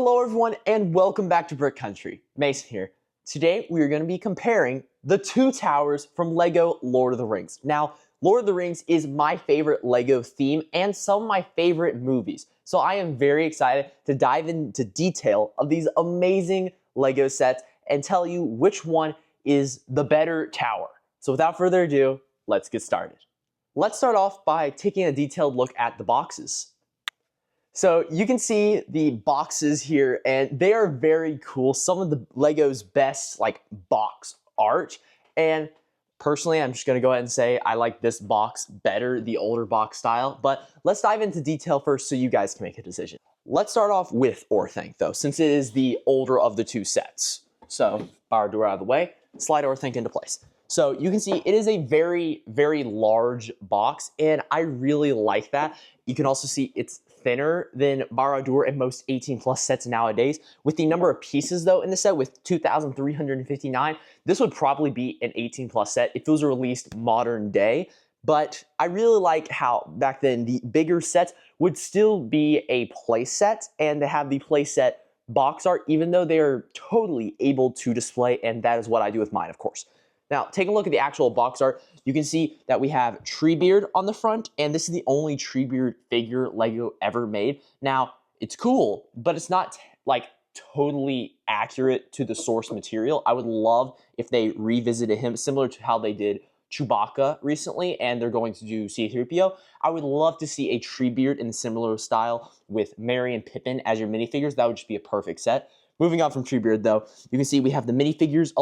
Hello everyone and welcome back to Brick Country. Mason here. Today we are going to be comparing the two towers from LEGO Lord of the Rings. Now, Lord of the Rings is my favorite LEGO theme and some of my favorite movies. So I am very excited to dive into detail of these amazing LEGO sets and tell you which one is the better tower. So without further ado, let's get started. Let's start off by taking a detailed look at the boxes. So you can see the boxes here and they are very cool. Some of the LEGO's best box art. And personally, I'm just gonna go ahead and say I like this box better, the older box style. But let's dive into detail first so you guys can make a decision. Let's start off with Orthanc though, since it is the older of the two sets. So Barad-dûr out of the way, slide Orthanc into place. So you can see it is a very, very large box and I really like that. You can also see it's thinner than Barad-dûr and most 18 plus sets nowadays. With the number of pieces though in the set with 2,359, this would probably be an 18 plus set if it was released modern day. But I really like how back then the bigger sets would still be a play set and they have the play set box art even though they are totally able to display, and that is what I do with mine, of course. Now, taking a look at the actual box art, you can see that we have Treebeard on the front, and this is the only Treebeard figure LEGO ever made. Now, it's cool, but it's not totally accurate to the source material. I would love if they revisited him, similar to how they did Chewbacca recently, and they're going to do C-3PO. I would love to see a Treebeard in a similar style with Merry and Pippin as your minifigures. That would just be a perfect set. Moving on from Treebeard, though, you can see we have the minifigures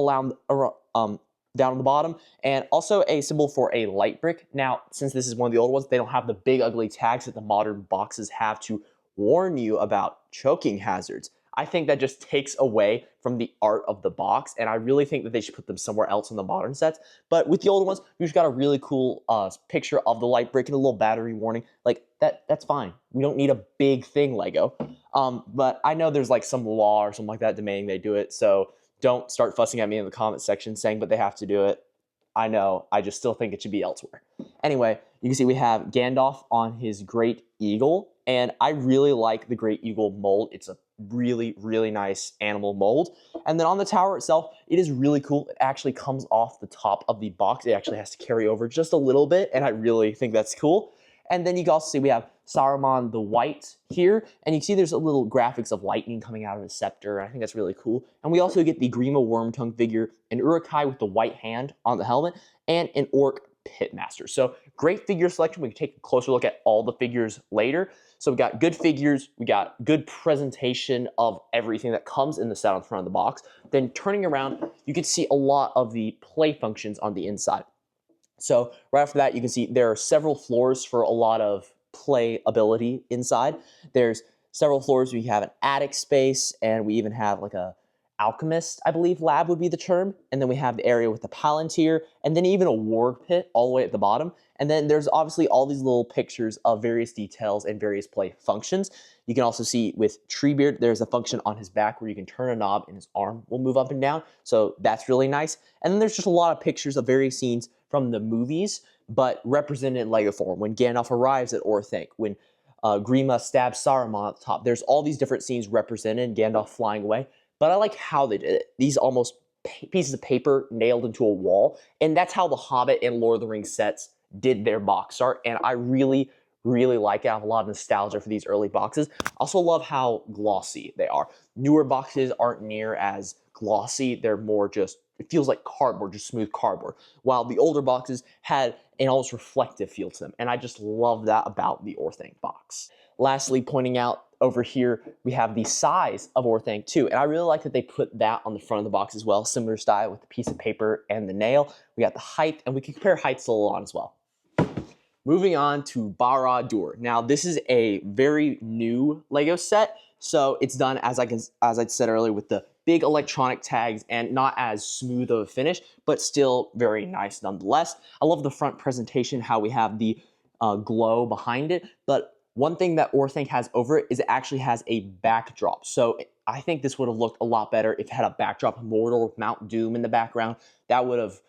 down on the bottom, and also a symbol for a light brick. Now, since this is one of the old ones, they don't have the big ugly tags that the modern boxes have to warn you about choking hazards. I think that just takes away from the art of the box, and I really think that they should put them somewhere else in the modern sets. But with the old ones, you just got a really cool picture of the light brick and a little battery warning. That's fine. We don't need a big thing, LEGO. But I know there's some law or something like that demanding they do it, so don't start fussing at me in the comment section saying, but they have to do it. I know, I just still think it should be elsewhere. Anyway, you can see we have Gandalf on his Great Eagle, and I really like the Great Eagle mold. It's a really, really nice animal mold. And then on the tower itself, it is really cool. It actually comes off the top of the box. It actually has to carry over just a little bit, and I really think that's cool. And then you can also see we have Saruman the White here, and you can see there's a little graphics of lightning coming out of his scepter, and I think that's really cool. And we also get the Grima Wormtongue figure, an Uruk-hai with the white hand on the helmet, and an Orc Pitmaster. So great figure selection. We can take a closer look at all the figures later. So we got good figures, we got good presentation of everything that comes in the set on the front of the box. Then turning around, you can see a lot of the play functions on the inside. So right after that, you can see there are several floors for a lot of play ability inside. There's several floors. We have an attic space, and we even have a alchemist, I believe, lab would be the term. And then we have the area with the palantir, and then even a war pit all the way at the bottom. And then there's obviously all these little pictures of various details and various play functions. You can also see with Treebeard, there's a function on his back where you can turn a knob and his arm will move up and down. So that's really nice. And then there's just a lot of pictures of various scenes from the movies, but represented in LEGO form. When Gandalf arrives at Orthanc, when Grima stabs Saruman at the top, there's all these different scenes represented, Gandalf flying away. But I like how they did it. These almost pieces of paper nailed into a wall, and that's how the Hobbit and Lord of the Rings sets did their box art, and I really, really like it. I have a lot of nostalgia for these early boxes. I also love how glossy they are. Newer boxes aren't near as glossy. They're more just, it feels like cardboard, just smooth cardboard, while the older boxes had an almost reflective feel to them, and I just love that about the Orthanc box. Lastly, pointing out over here, we have the size of Orthanc too, and I really like that they put that on the front of the box as well, similar style with the piece of paper and the nail. We got the height, and we can compare heights a little on as well. Moving on to Barad-dûr. Now, this is a very new LEGO set, so it's done, as I said earlier, with the big electronic tags and not as smooth of a finish, but still very nice nonetheless. I love the front presentation, how we have the glow behind it, but one thing that Orthanc has over it is it actually has a backdrop. So I think this would have looked a lot better if it had a backdrop of Mordor with Mount Doom in the background. That would have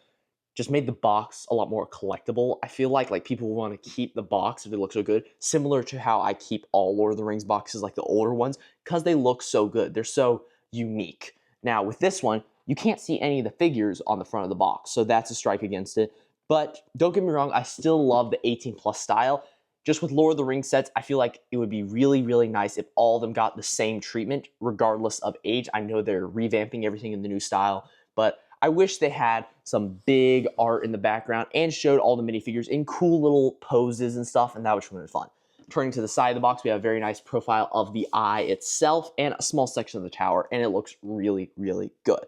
just made the box a lot more collectible. I feel like people want to keep the box if it looks so good, similar to how I keep all Lord of the Rings boxes, like the older ones, because they look so good. They're so unique. Now with this one, you can't see any of the figures on the front of the box, so that's a strike against it. But don't get me wrong, I still love the 18 plus style. Just with Lord of the Rings sets, I feel like it would be really, really nice if all of them got the same treatment, regardless of age. I know they're revamping everything in the new style, but I wish they had some big art in the background and showed all the minifigures in cool little poses and stuff, and that would be really fun. Turning to the side of the box, we have a very nice profile of the eye itself and a small section of the tower, and it looks really, really good.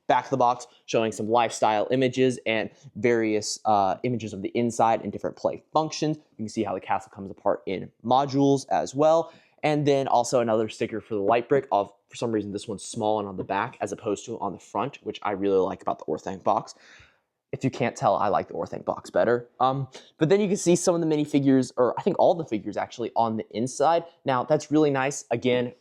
Back of the box, showing some lifestyle images and various images of the inside and different play functions. You can see how the castle comes apart in modules as well. And then also another sticker for the light brick. For some reason, this one's small and on the back as opposed to on the front, which I really like about the Orthanc box. If you can't tell, I like the Orthanc box better. But then you can see some of the minifigures, or I think all the figures actually, on the inside. Now, that's really nice. Again,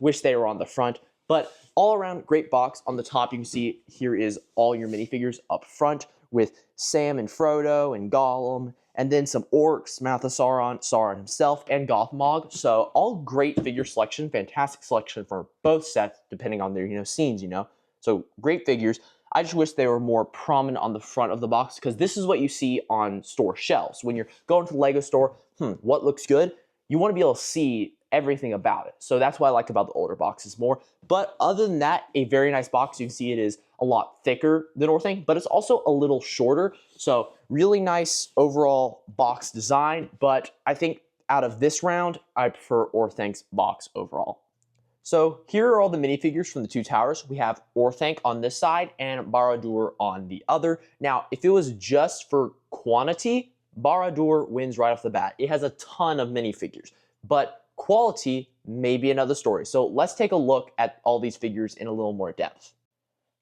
wish they were on the front. But all around, great box. On the top, you can see here is all your minifigures up front with Sam and Frodo and Gollum, and then some orcs, Mouth of Sauron, Sauron himself, and Gothmog. So all great figure selection, fantastic selection for both sets, depending on their scenes. So great figures. I just wish they were more prominent on the front of the box, because this is what you see on store shelves. When you're going to the Lego store, what looks good? You want to be able to see everything about it. So that's what I like about the older boxes more. But other than that, a very nice box. You can see it is a lot thicker than Orthanc, but it's also a little shorter. So really nice overall box design. But I think out of this round, I prefer Orthanc's box overall. So here are all the minifigures from the two towers. We have Orthanc on this side and Barad-dûr on the other. Now, if it was just for quantity, Barad-dûr wins right off the bat. It has a ton of minifigures, but quality may be another story. So let's take a look at all these figures in a little more depth.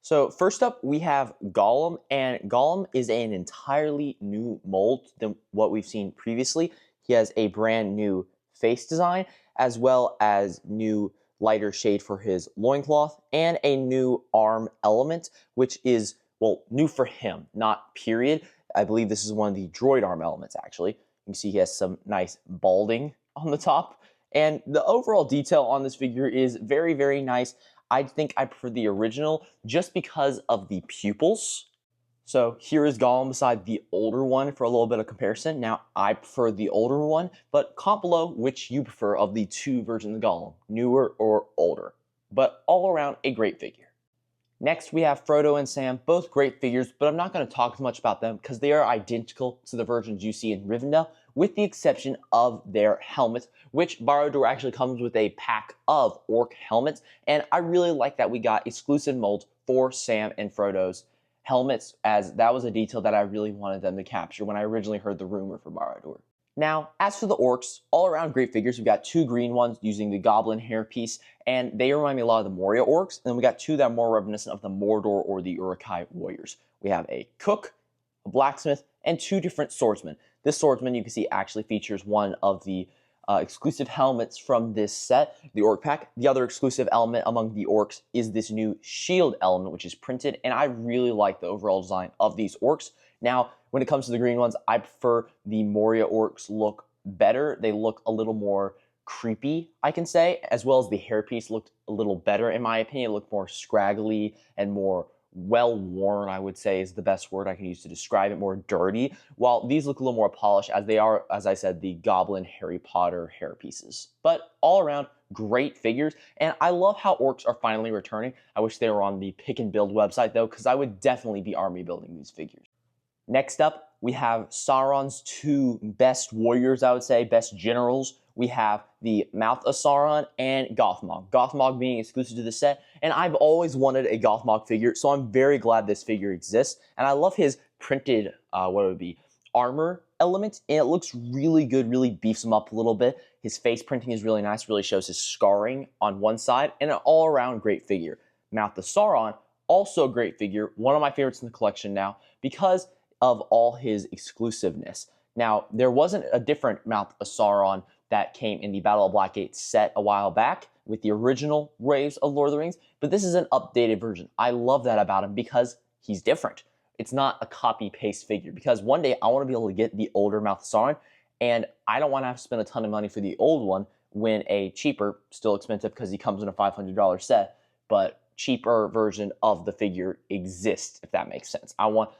So first up, we have Gollum, and Gollum is an entirely new mold than what we've seen previously. He has a brand new face design, as well as new lighter shade for his loincloth, and a new arm element, which is, well, new for him, not period. I believe this is one of the droid arm elements, actually. You can see he has some nice balding on the top. And the overall detail on this figure is very, very nice. I think I prefer the original just because of the pupils. So here is Gollum beside the older one for a little bit of comparison. Now, I prefer the older one, but comment below which you prefer of the two versions of Gollum, newer or older. But all around, a great figure. Next, we have Frodo and Sam, both great figures, but I'm not going to talk much about them because they are identical to the versions you see in Rivendell, with the exception of their helmets, which Barad-dûr actually comes with a pack of orc helmets, and I really like that we got exclusive molds for Sam and Frodo's helmets, as that was a detail that I really wanted them to capture when I originally heard the rumor for Barad-dûr. Now, as for the orcs, all around great figures. We've got two green ones using the goblin hairpiece, and they remind me a lot of the Moria orcs. And then we got two that are more reminiscent of the Mordor or the Uruk-hai warriors. We have a cook, a blacksmith, and two different swordsmen. This swordsman, you can see, actually features one of the exclusive helmets from this set, the orc pack. The other exclusive element among the orcs is this new shield element, which is printed, and I really like the overall design of these orcs. Now, when it comes to the green ones, I prefer the Moria orcs look better. They look a little more creepy, I can say, as well as the hairpiece looked a little better, in my opinion. It looked more scraggly and more well-worn, I would say, is the best word I can use to describe it, more dirty, while these look a little more polished, as they are, as I said, the Goblin Harry Potter hairpieces. But all around, great figures, and I love how orcs are finally returning. I wish they were on the Pick and Build website, though, because I would definitely be army building these figures. Next up, we have Sauron's two best warriors, I would say, best generals. We have the Mouth of Sauron and Gothmog. Gothmog being exclusive to the set, and I've always wanted a Gothmog figure, so I'm very glad this figure exists. And I love his printed, armor element, and it looks really good, really beefs him up a little bit. His face printing is really nice, really shows his scarring on one side, and an all-around great figure. Mouth of Sauron, also a great figure, one of my favorites in the collection now, because of all his exclusiveness. Now, there wasn't a different Mouth of Sauron that came in the Battle of Blackgate set a while back with the original waves of Lord of the Rings, but this is an updated version. I love that about him because he's different. It's not a copy-paste figure, because one day I want to be able to get the older Mouth of Sauron, and I don't want to have to spend a ton of money for the old one when a cheaper, still expensive because he comes in a $500 set, but cheaper version of the figure exists, if that makes sense. I want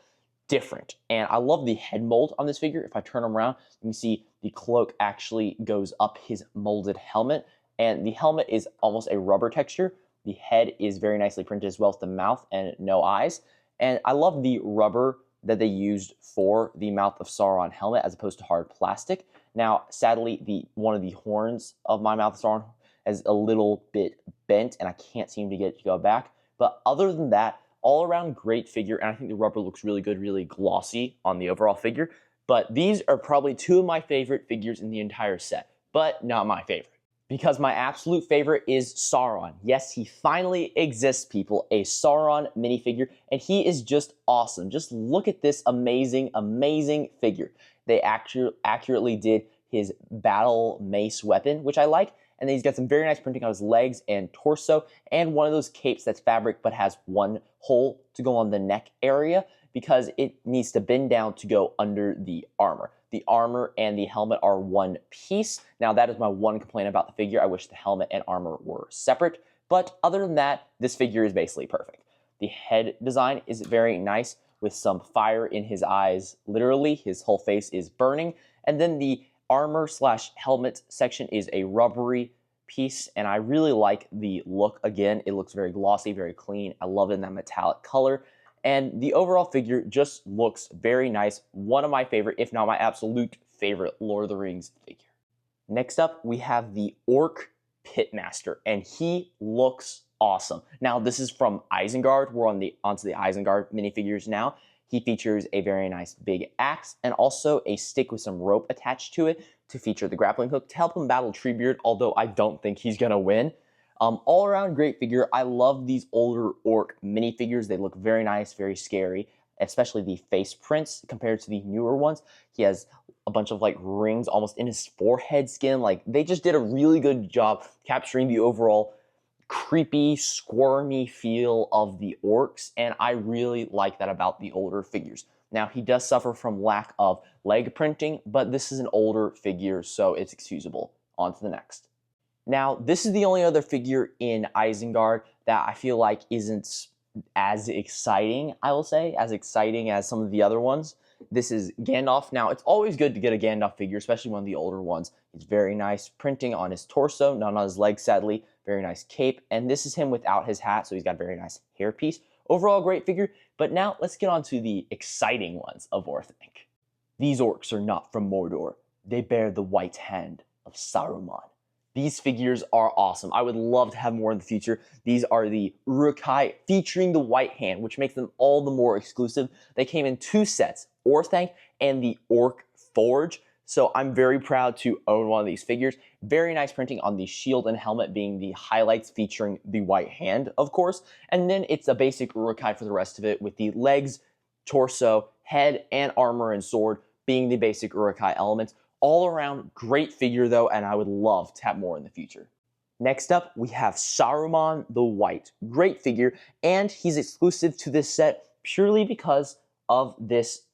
different. And I love the head mold on this figure. If I turn him around, you can see the cloak actually goes up his molded helmet, and the helmet is almost a rubber texture. The head is very nicely printed as well as the mouth and no eyes. And I love the rubber that they used for the Mouth of Sauron helmet as opposed to hard plastic. Now, sadly, one of the horns of my Mouth of Sauron is a little bit bent, and I can't seem to get it to go back. But other than that, all around great figure, and I think the rubber looks really good, really glossy on the overall figure. But these are probably two of my favorite figures in the entire set, but not my favorite. Because my absolute favorite is Sauron. Yes, he finally exists, people, a Sauron minifigure, and he is just awesome. Just look at this amazing, amazing figure. They accurately did his battle mace weapon, which I like, and then he's got some very nice printing on his legs and torso, and one of those capes that's fabric but has one hole to go on the neck area because it needs to bend down to go under the armor. The armor and the helmet are one piece. Now, that is my one complaint about the figure. I wish the helmet and armor were separate, but other than that, this figure is basically perfect. The head design is very nice with some fire in his eyes. Literally, his whole face is burning, and then the armor/helmet section is a rubbery piece, and I really like the look. Again, it looks very glossy, very clean. I love it in that metallic color, and the overall figure just looks very nice. One of my favorite, if not my absolute favorite, Lord of the Rings figure. Next up, we have the Orc Pitmaster, and he looks awesome. Now, this is from Isengard. We're onto the Isengard minifigures now. He features a very nice big axe and also a stick with some rope attached to it to feature the grappling hook to help him battle Treebeard, although I don't think he's going to win. All around great figure. I love these older orc minifigures. They look very nice, very scary, especially the face prints compared to the newer ones. He has a bunch of like rings almost in his forehead skin. Like, they just did a really good job capturing the overall creepy, squirmy feel of the orcs, and I really like that about the older figures. Now, he does suffer from lack of leg printing, but this is an older figure, so it's excusable. On to the next. Now, this is the only other figure in Isengard that I feel like isn't as exciting, I will say, as exciting as some of the other ones. This is Gandalf. Now, it's always good to get a Gandalf figure, especially one of the older ones. It's very nice printing on his torso, not on his legs, sadly. Very nice cape, and this is him without his hat, so he's got a very nice hairpiece. Overall, great figure, but now let's get on to the exciting ones of Orthanc. These orcs are not from Mordor. They bear the white hand of Saruman. These figures are awesome. I would love to have more in the future. These are the Uruk-hai featuring the white hand, which makes them all the more exclusive. They came in two sets, Orthanc and the Orc Forge. So I'm very proud to own one of these figures. Very nice printing on the shield and helmet being the highlights featuring the white hand, of course. And then it's a basic Uruk-hai for the rest of it with the legs, torso, head, and armor and sword being the basic Uruk-hai elements. All around great figure though, and I would love to have more in the future. Next up, we have Saruman the White. Great figure, and he's exclusive to this set purely because of this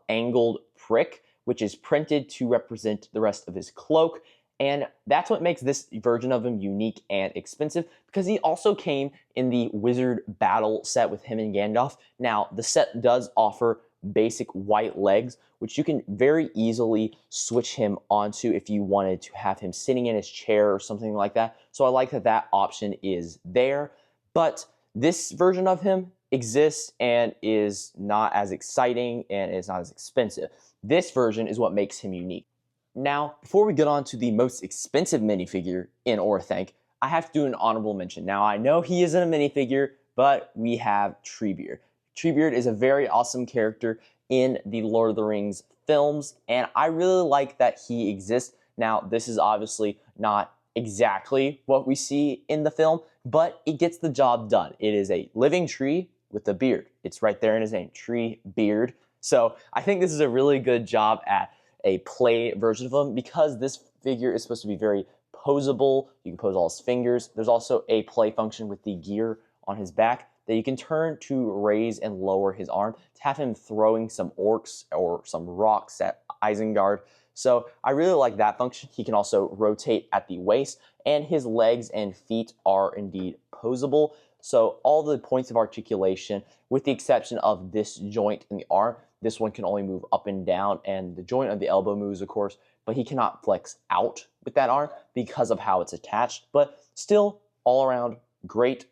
angled prick, which is printed to represent the rest of his cloak. And that's what makes this version of him unique and expensive, because he also came in the Wizard Battle set with him and Gandalf. Now, the set does offer basic white legs, which you can very easily switch him onto if you wanted to have him sitting in his chair or something like that. So I like that that option is there. But this version of him exists and is not as exciting and is not as expensive. This version is what makes him unique. Now, before we get on to the most expensive minifigure in Orthanc, I have to do an honorable mention. Now, I know he isn't a minifigure, but we have Treebeard. Treebeard is a very awesome character in the Lord of the Rings films, and I really like that he exists. Now, this is obviously not exactly what we see in the film, but it gets the job done. It is a living tree with a beard. It's right there in his name, Treebeard. So I think this is a really good job at a play version of him, because this figure is supposed to be very posable. You can pose all his fingers. There's also a play function with the gear on his back. that you can turn to raise and lower his arm to have him throwing some orcs or some rocks at Isengard. So I really like that function. He can also rotate at the waist, and his legs and feet are indeed posable. So all the points of articulation, with the exception of this joint in the arm, this one can only move up and down, and the joint of the elbow moves, of course, but he cannot flex out with that arm because of how it's attached. But still, all around, great,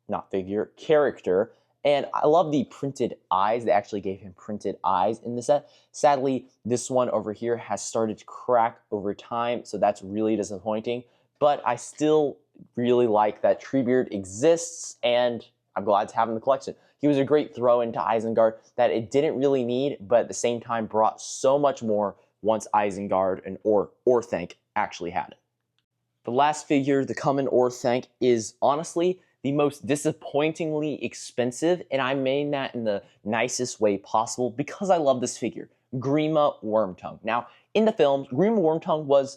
not figure, character. And I love the printed eyes. They actually gave him printed eyes in the set. Sadly, this one over here has started to crack over time, so that's really disappointing. But I still really like that Treebeard exists, and I'm glad to have him in the collection. He was a great throw into Isengard that it didn't really need, but at the same time brought so much more once Isengard and Orthanc actually had it. The last figure, the Common Orthanc, is honestly the most disappointingly expensive, and I mean that in the nicest way possible because I love this figure, Grima Wormtongue. Now, in the films, Grima Wormtongue was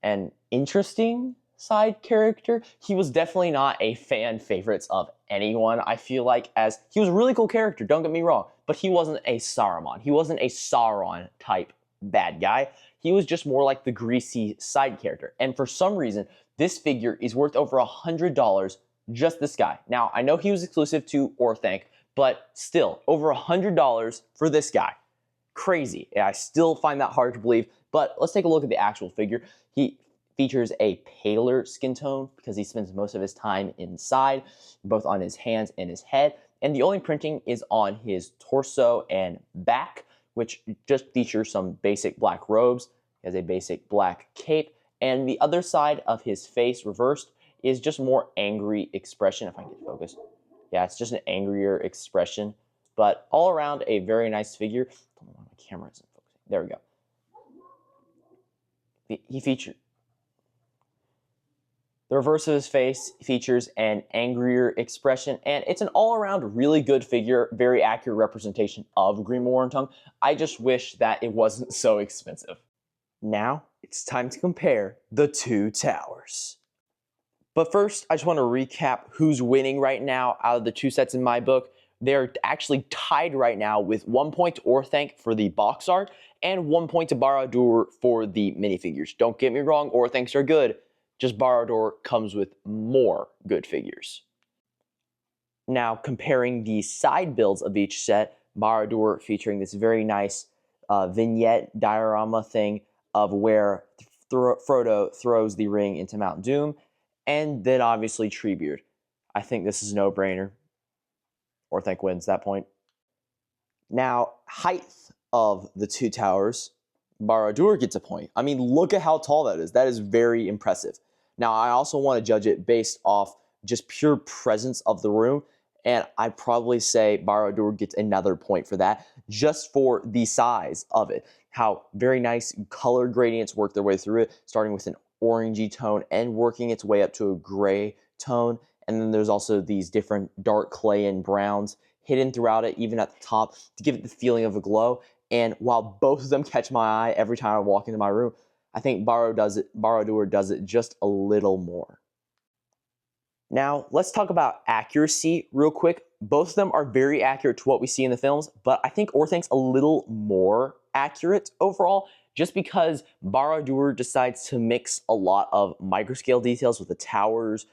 an interesting side character. He was definitely not a fan favorite of anyone, I feel like, as he was a really cool character, don't get me wrong, but he wasn't a Saruman. He wasn't a Sauron type bad guy. He was just more like the greasy side character. And for some reason, this figure is worth over $100, just this guy. Now, I know he was exclusive to Orthanc, but still, over $100 for this guy. Crazy. I still find that hard to believe, but let's take a look at the actual figure. He features a paler skin tone because he spends most of his time inside, both on his hands and his head. And the only printing is on his torso and back, which just features some basic black robes. He has a basic black cape. And the other side of his face, reversed, is just more angry expression, if I can get focused. Yeah, it's just an angrier expression. But all around, a very nice figure. My camera isn't focusing. There we go. He featured the reverse of his face features an angrier expression, and it's an all-around really good figure, very accurate representation of Grima Wormtongue. I just wish that it wasn't so expensive. Now, it's time to compare the two towers. But first, I just want to recap who's winning right now out of the two sets in my book. They're actually tied right now with 1 point to Orthanc for the box art and 1 point to Barad-dûr for the minifigures. Don't get me wrong, Orthancs are good. Just Barad-dûr comes with more good figures. Now, comparing the side builds of each set, Barad-dûr featuring this very nice vignette diorama thing of where Frodo throws the ring into Mount Doom, and then obviously Treebeard. I think this is a no-brainer. Orthanc wins that point. Now, height of the two towers, Barad-dûr gets a point. I mean, look at how tall that is. That is very impressive. Now, I also want to judge it based off just pure presence of the room, and I'd probably say Barad-dûr gets another point for that, just for the size of it. How very nice color gradients work their way through it, starting with an orangey tone and working its way up to a gray tone. And then there's also these different dark clay and browns hidden throughout it, even at the top, to give it the feeling of a glow. And while both of them catch my eye every time I walk into my room, I think Barad-dûr does it just a little more. Now, let's talk about accuracy real quick. Both of them are very accurate to what we see in the films, but I think Orthanc's a little more accurate overall, just because Barad-dûr decides to mix a lot of microscale details with the towers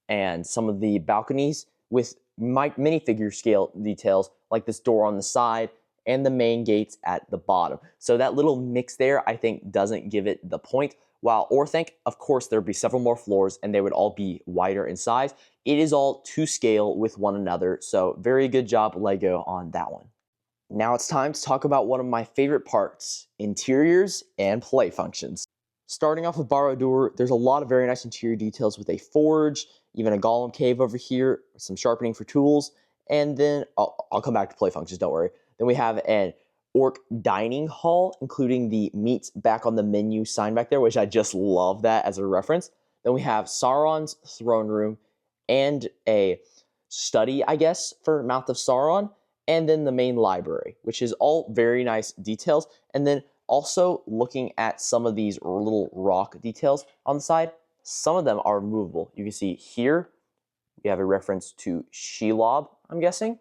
and some of the balconies with minifigure scale details, like this door on the side and the main gates at the bottom. So that little mix there, I think, doesn't give it the point. While Orthanc, of course, there'd be several more floors and they would all be wider in size. It is all to scale with one another, so very good job, LEGO, on that one. Now it's time to talk about one of my favorite parts, interiors and play functions. Starting off with Barad-dûr, there's a lot of very nice interior details with a forge, even a golem cave over here, some sharpening for tools, and then, I'll come back to play functions, don't worry. Then we have an orc dining hall, including the meats back on the menu sign back there, which I just love that as a reference. Then we have Sauron's throne room and a study, I guess, for Mouth of Sauron, and then the main library, which is all very nice details. And then also looking at some of these little rock details on the side, some of them are removable. You can see here, we have a reference to Shelob, I'm guessing.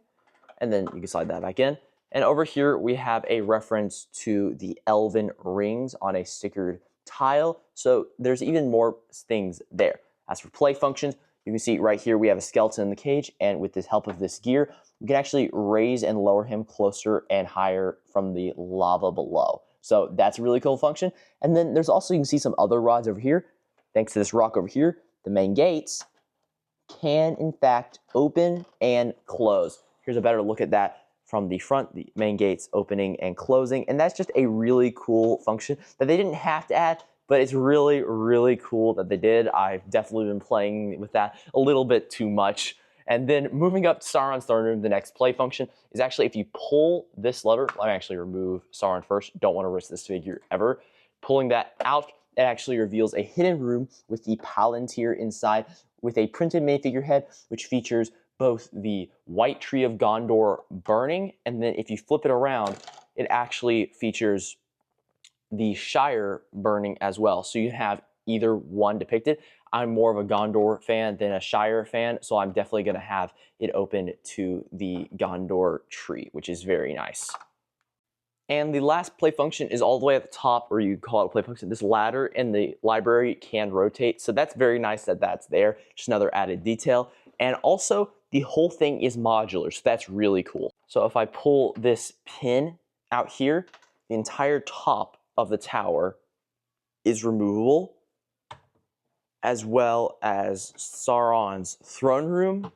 And then you can slide that back in. And over here, we have a reference to the elven rings on a stickered tile. So there's even more things there. As for play functions, you can see right here, we have a skeleton in the cage. And with the help of this gear, we can actually raise and lower him closer and higher from the lava below. So that's a really cool function. And then there's also, you can see some other rods over here. Thanks to this rock over here, the main gates can in fact open and close. Here's a better look at that from the front, the main gates opening and closing. And that's just a really cool function that they didn't have to add, but it's really, really cool that they did. I've definitely been playing with that a little bit too much. And then moving up to Sauron's throne room, the next play function is actually if you pull this lever, let me actually remove Sauron first, don't want to risk this figure ever. Pulling that out, it actually reveals a hidden room with the Palantir inside with a printed minifigure head, which features both the White Tree of Gondor burning, and then if you flip it around, it actually features the Shire burning as well. So you have either one depicted. I'm more of a Gondor fan than a Shire fan, so I'm definitely going to have it open to the Gondor tree, which is very nice. And the last play function is all the way at the top, or you call it a play function. This ladder in the library can rotate, so that's very nice that that's there. Just another added detail. And also, the whole thing is modular, so that's really cool. So if I pull this pin out here, the entire top of the tower is removable, as well as Sauron's throne room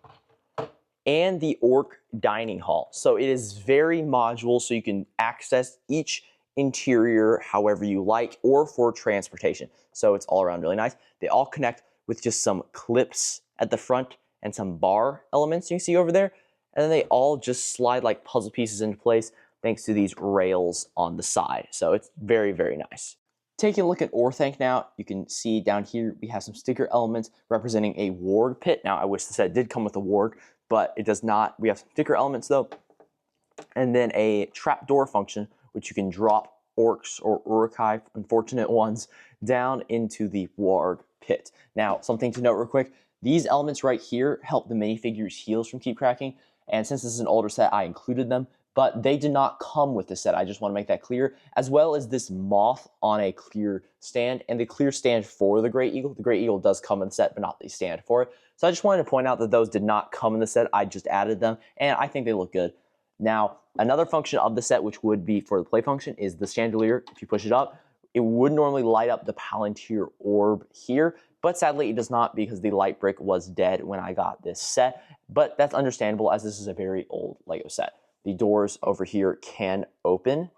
and the orc dining hall. So it is very modular, so you can access each interior however you like or for transportation. So it's all around really nice. They all connect with just some clips at the front and some bar elements you can see over there. And then they all just slide like puzzle pieces into place thanks to these rails on the side. So it's very, very nice. Taking a look at Orthanc now, you can see down here we have some sticker elements representing a warg pit. Now I wish the set did come with a warg, but it does not. We have some sticker elements though. And then a trapdoor function, which you can drop orcs or urukai, unfortunate ones, down into the warg pit. Now, something to note real quick, these elements right here help the minifigure's heels from keep cracking. And since this is an older set, I included them, but they did not come with the set. I just want to make that clear, as well as this moth on a clear stand and the clear stand for the Great Eagle. The Great Eagle does come in the set, but not the stand for it. So I just wanted to point out that those did not come in the set. I just added them, and I think they look good. Now, another function of the set, which would be for the play function, is the chandelier. If you push it up, it would normally light up the Palantir orb here, but sadly it does not because the light brick was dead when I got this set. But that's understandable as this is a very old Lego set. The doors over here can open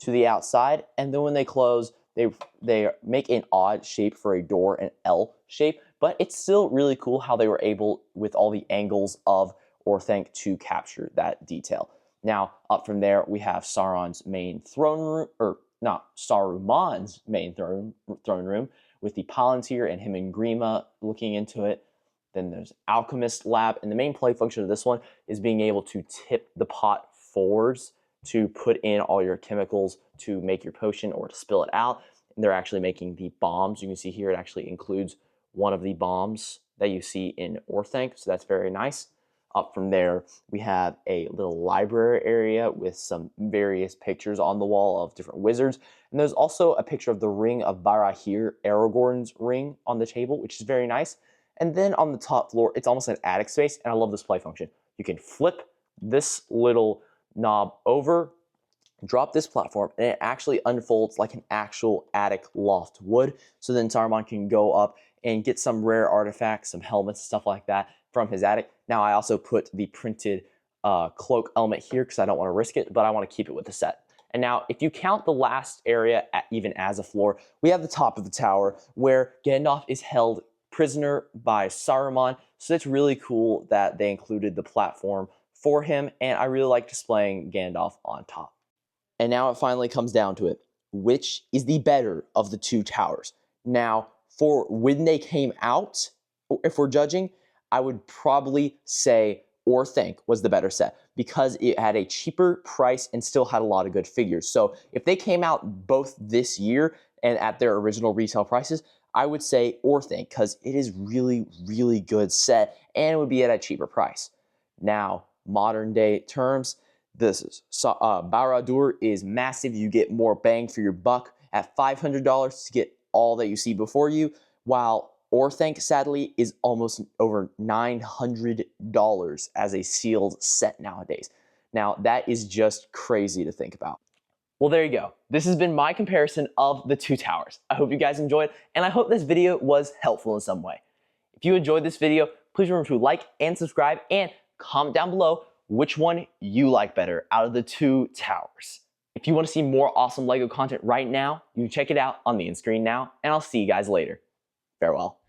to the outside, and then when they close, they make an odd shape for a door, an L shape, but it's still really cool how they were able, with all the angles of Orthanc, to capture that detail. Now, up from there, we have Sauron's main throne room, or not, Saruman's main throne room, with the Palantir and him and Grima looking into it. Then there's Alchemist Lab, and the main play function of this one is being able to tip the pot forwards to put in all your chemicals to make your potion or to spill it out. And they're actually making the bombs. You can see here it actually includes one of the bombs that you see in Orthanc, so that's very nice. Up from there, we have a little library area with some various pictures on the wall of different wizards. And there's also a picture of the Ring of Barahir, Aragorn's ring, on the table, which is very nice. And then on the top floor, it's almost an attic space, and I love this play function. You can flip this little knob over, drop this platform, and it actually unfolds like an actual attic loft would. So then Saruman can go up and get some rare artifacts, some helmets, stuff like that from his attic. Now I also put the printed cloak element here because I don't want to risk it, but I want to keep it with the set. And now if you count the last area even as a floor, we have the top of the tower where Gandalf is held prisoner by Saruman. So it's really cool that they included the platform for him, and I really like displaying Gandalf on top. And now it finally comes down to it. Which is the better of the two towers? Now, for when they came out, if we're judging, I would probably say Orthanc was the better set because it had a cheaper price and still had a lot of good figures. So if they came out both this year and at their original retail prices, I would say Orthanc because it is really good set and it would be at a cheaper price. Now, modern day terms, this is Baradur is massive. You get more bang for your buck at $500 to get all that you see before you, while Orthanc, sadly, is almost over $900 as a sealed set nowadays. Now, that is just crazy to think about. Well, there you go. This has been my comparison of the two towers. I hope you guys enjoyed, and I hope this video was helpful in some way. If you enjoyed this video, please remember to like and subscribe, and comment down below which one you like better out of the two towers. If you want to see more awesome LEGO content right now, you can check it out on the end screen now, and I'll see you guys later. Farewell.